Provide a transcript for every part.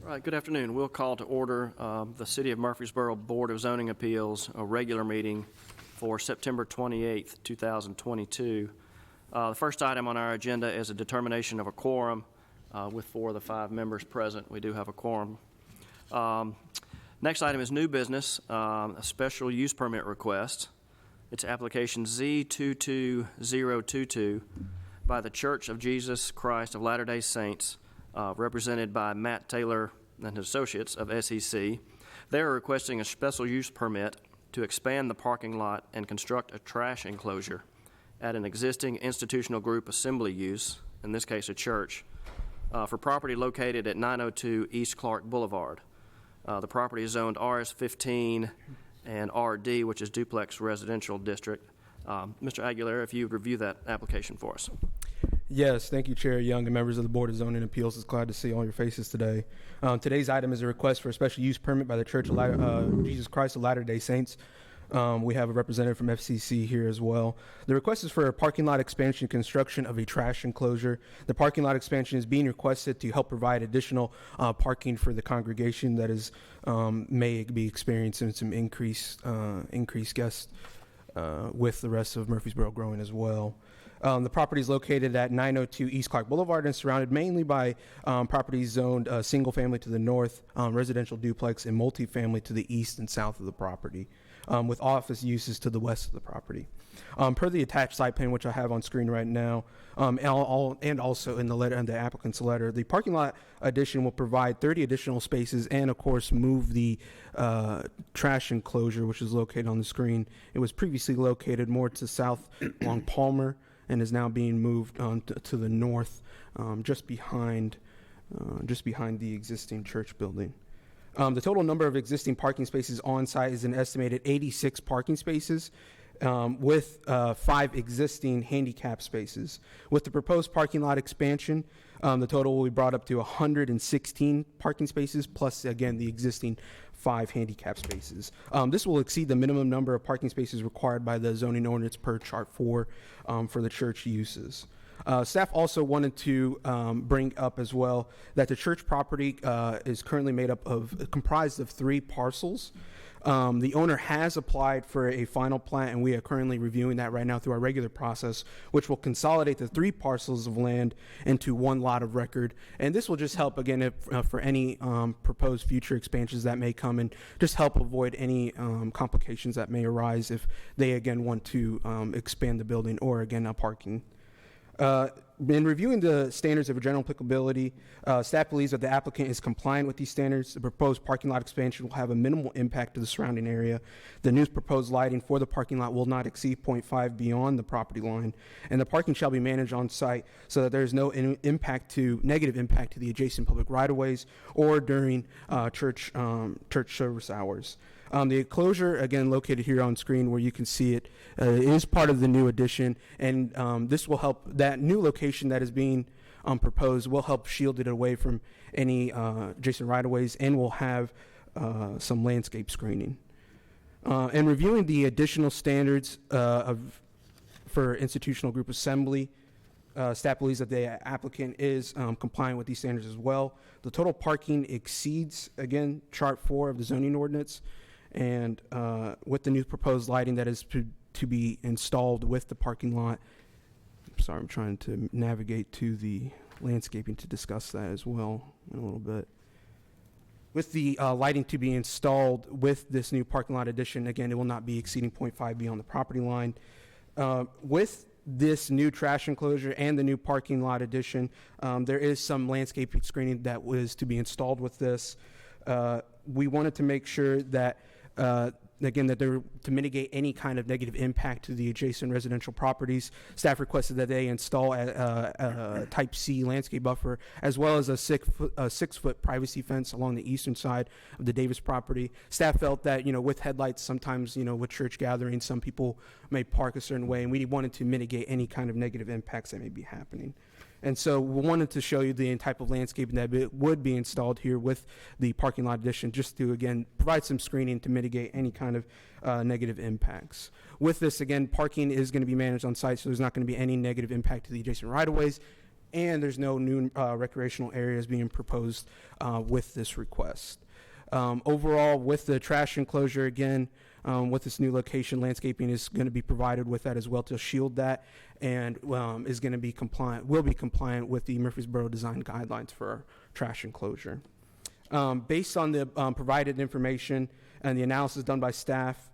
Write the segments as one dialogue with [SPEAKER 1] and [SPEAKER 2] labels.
[SPEAKER 1] All right, good afternoon. We'll call to order the City of Murfreesboro Board of Zoning Appeals, a regular meeting for September 28th, 2022. The first item on our agenda is a determination of a quorum with 4 of the 5 members present. We do have a quorum. Next item is new business, a special use permit request. It's application Z22022 by the Church of Jesus Christ of Latter-day Saints, represented by Matt Taylor and Associates of SEC. They are requesting a special use permit to expand the parking lot and construct a trash enclosure at an existing institutional group assembly use, in this case a church, for property located at 902 East Clark Boulevard. The property is zoned RS15 and RD, which is duplex residential district. Mr. Aguilera, if you would review that application for us.
[SPEAKER 2] Yes, thank you, Chair Young and members of the Board of Zoning Appeals. It's glad to see all your faces today. Today's item is a request for a special use permit by the Church of Jesus Christ of Latter-day Saints. We have a representative from FCC here as well. The request is for a parking lot expansion construction of a trash enclosure. The parking lot expansion is being requested to help provide additional parking for the congregation that is may be experiencing some increased guests with the rest of Murfreesboro growing as well. The property is located at 902 East Clark Boulevard and surrounded mainly by properties zoned single family to the north, residential duplex, and multifamily to the east and south of the property, with office uses to the west of the property. Per the attached site plan, which I have on screen right now, and also in the letter and the applicant's letter, the parking lot addition will provide 30 additional spaces and, of course, move the trash enclosure, which is located on the screen. It was previously located more to south along Palmer, and is now being moved to the north, just behind the existing church building. The total number of existing parking spaces on site is an estimated 86 parking spaces, with 5 existing handicap spaces. With the proposed parking lot expansion, the total will be brought up to 116 parking spaces, plus again the existing 5 handicap spaces. This will exceed the minimum number of parking spaces required by the zoning ordinance per Chart 4 for the church uses. Staff also wanted to bring up as well that the church property is currently comprised of 3 parcels. The owner has applied for a final plat, and we are currently reviewing that right now through our regular process, which will consolidate the 3 parcels of land into 1 lot of record. And this will just help, again, for any proposed future expansions that may come, and just help avoid any complications that may arise if they, again, want to expand the building or, again, a parking. In reviewing the standards of general applicability, staff believes that the applicant is compliant with these standards. The proposed parking lot expansion will have a minimal impact to the surrounding area. The new proposed lighting for the parking lot will not exceed 0.5 beyond the property line, and the parking shall be managed on site so that there is no negative impact to the adjacent public right-of-ways or during church service hours. The enclosure, again, located here on screen where you can see it, is part of the new addition, and this will help. That new location that is being proposed will help shield it away from any adjacent right-of-ways, and will have some landscape screening. In reviewing the additional standards for institutional group assembly, staff believes that the applicant is compliant with these standards as well. The total parking exceeds, again, Chart 4 of the zoning ordinance, and with the new proposed lighting that is to be installed with the parking lot. Sorry, I'm trying to navigate to the landscaping to discuss that as well in a little bit. With the lighting to be installed with this new parking lot addition, again, it will not be exceeding 0.5 beyond the property line. With this new trash enclosure and the new parking lot addition, there is some landscaping screening that was to be installed with this. We wanted to make sure that again, that they're to mitigate any kind of negative impact to the adjacent residential properties. Staff requested that they install a type C landscape buffer, as well as a 6-foot privacy fence along the eastern side of the Davis property. Staff felt that, with headlights, sometimes, with church gatherings, some people may park a certain way, and we wanted to mitigate any kind of negative impacts that may be happening. And so we wanted to show you the type of landscaping that would be installed here with the parking lot addition, just to, again, provide some screening to mitigate any kind of negative impacts. With this, again, parking is going to be managed on site, so there's not going to be any negative impact to the adjacent right-of-ways. and there's no new recreational areas being proposed with this request. Overall, with the trash enclosure, again, with this new location, landscaping is going to be provided with that as well to shield that, and is going to be compliant, will be compliant with the Murfreesboro design guidelines for our trash enclosure. Based on the provided information and the analysis done by staff,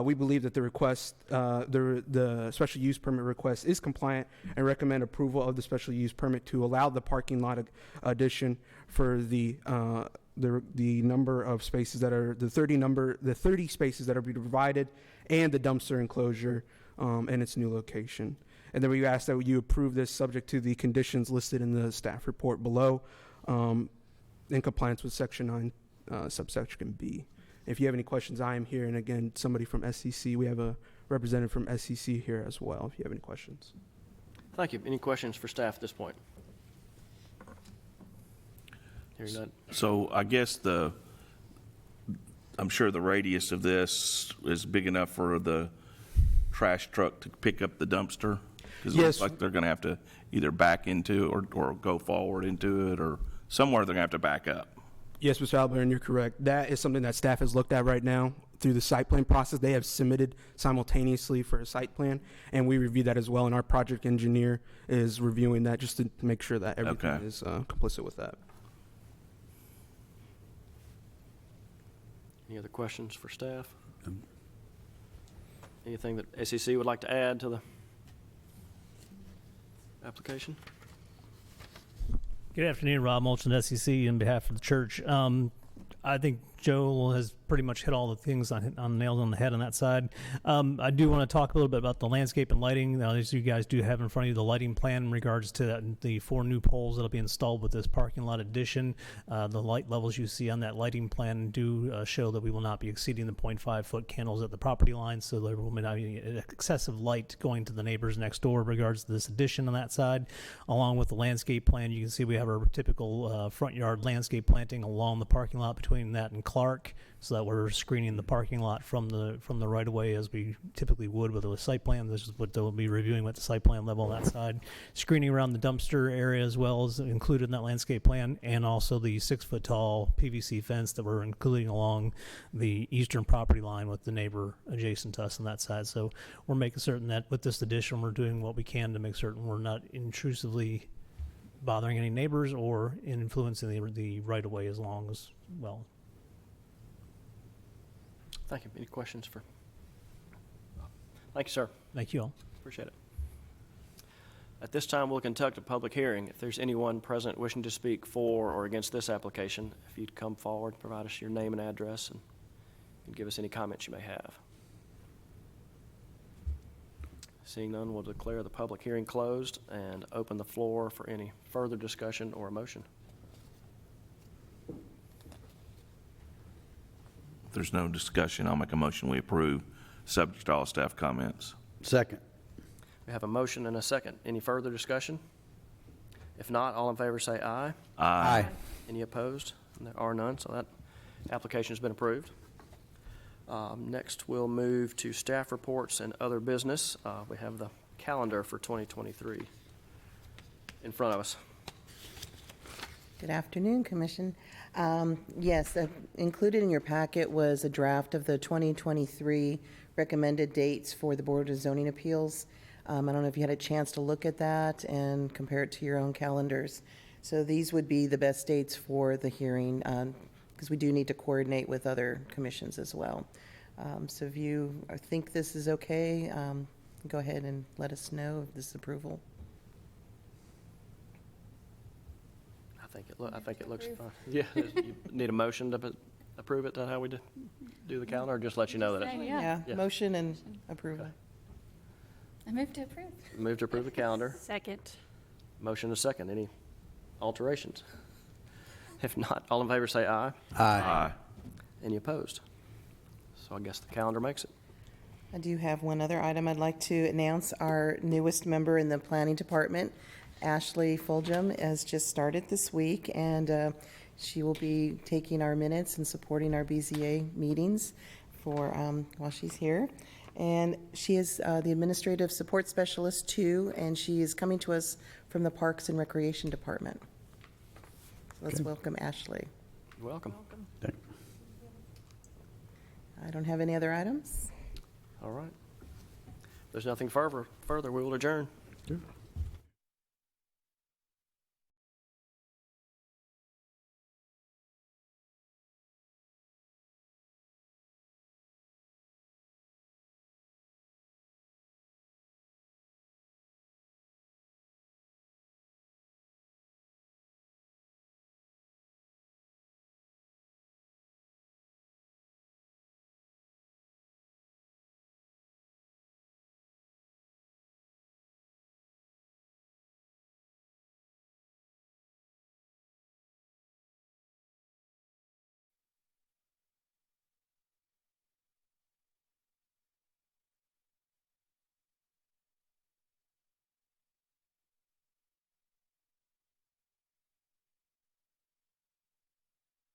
[SPEAKER 2] we believe that the request, the special use permit request is compliant, and recommend approval of the special use permit to allow the parking lot addition for the number of spaces that are the 30 spaces that are being provided, and the dumpster enclosure and its new location. And then we ask that you approve this subject to the conditions listed in the staff report below, in compliance with Section 9, subsection B. If you have any questions, I am here. And again, somebody from SCC, we have a representative from SCC here as well, if you have any questions.
[SPEAKER 1] Thank you. Any questions for staff at this point? Hearing none.
[SPEAKER 3] So I guess I'm sure the radius of this is big enough for the trash truck to pick up the dumpster? Because it
[SPEAKER 2] Yes.
[SPEAKER 3] looks like they're going to have to either back into it or go forward into it, or somewhere they're going to have to back up.
[SPEAKER 2] Yes, Mr. Alburn, you're correct. That is something that staff has looked at right now through the site plan process. They have submitted simultaneously for a site plan, and we review that as well. And our project engineer is reviewing that just to make sure that everything
[SPEAKER 3] Okay.
[SPEAKER 2] is complicit with that.
[SPEAKER 1] Any other questions for staff? Anything that SEC would like to add to the application?
[SPEAKER 4] Good afternoon, Rob Mulchin, SEC, on behalf of the church. I think Joel has pretty much hit all the things on nails on the head on that side. I do want to talk a little bit about the landscape and lighting. Now, as you guys do have in front of you, the lighting plan in regards to the 4 new poles that will be installed with this parking lot addition. The light levels you see on that lighting plan do show that we will not be exceeding the 0.5-foot candles at the property line, so there will not be excessive light going to the neighbors next door in regards to this addition on that side. Along with the landscape plan, you can see we have our typical front yard landscape planting along the parking lot between that and Clark, so that we're screening the parking lot from the right of way as we typically would with a site plan. This is what they'll be reviewing with the site plan level on that side. Screening around the dumpster area as well is included in that landscape plan, and also the 6-foot tall PVC fence that we're including along the eastern property line with the neighbor adjacent to us on that side. So we're making certain that with this addition, we're doing what we can to make certain we're not intrusively bothering any neighbors or influencing the right of way as long as well.
[SPEAKER 1] Thank you. Any questions for? Thank you, sir.
[SPEAKER 4] Thank you all.
[SPEAKER 1] Appreciate it. At this time, we'll conduct a public hearing. If there's anyone present wishing to speak for or against this application, if you'd come forward, provide us your name and address, and give us any comments you may have. Seeing none, we'll declare the public hearing closed and open the floor for any further discussion or motion.
[SPEAKER 3] If there's no discussion, I'll make a motion we approve, subject to all staff comments.
[SPEAKER 5] Second.
[SPEAKER 1] We have a motion and a second. Any further discussion? If not, all in favor say aye.
[SPEAKER 5] Aye.
[SPEAKER 1] Any opposed? There are none, so that application has been approved. Next, we'll move to staff reports and other business. We have the calendar for 2023 in front of us.
[SPEAKER 6] Good afternoon, Commission. Yes, included in your packet was a draft of the 2023 recommended dates for the Board of Zoning Appeals. I don't know if you had a chance to look at that and compare it to your own calendars. So these would be the best dates for the hearing, because we do need to coordinate with other commissions as well. So if you think this is okay, go ahead and let us know of this approval.
[SPEAKER 1] I think it looks fine. Yeah, you need a motion to approve it, how we do the calendar, or just let you know that it's
[SPEAKER 6] Yeah,
[SPEAKER 1] Yeah.
[SPEAKER 6] motion and approval.
[SPEAKER 7] I move to approve.
[SPEAKER 1] moved to approve the calendar.
[SPEAKER 7] Second.
[SPEAKER 1] Motion and a second. Any alterations? If not, all in favor say aye.
[SPEAKER 3] Aye.
[SPEAKER 1] Any opposed? So I guess the calendar makes it.
[SPEAKER 6] I do have one other item I'd like to announce. Our newest member in the planning department, Ashley Fulgham, has just started this week, and she will be taking our minutes and supporting our BZA meetings for while she's here. And she is the Administrative Support Specialist 2, and she is coming to us from the Parks and Recreation Department. So let's welcome Ashley.
[SPEAKER 1] Welcome.
[SPEAKER 6] I don't have any other items.
[SPEAKER 1] All right. If there's nothing further, we will adjourn.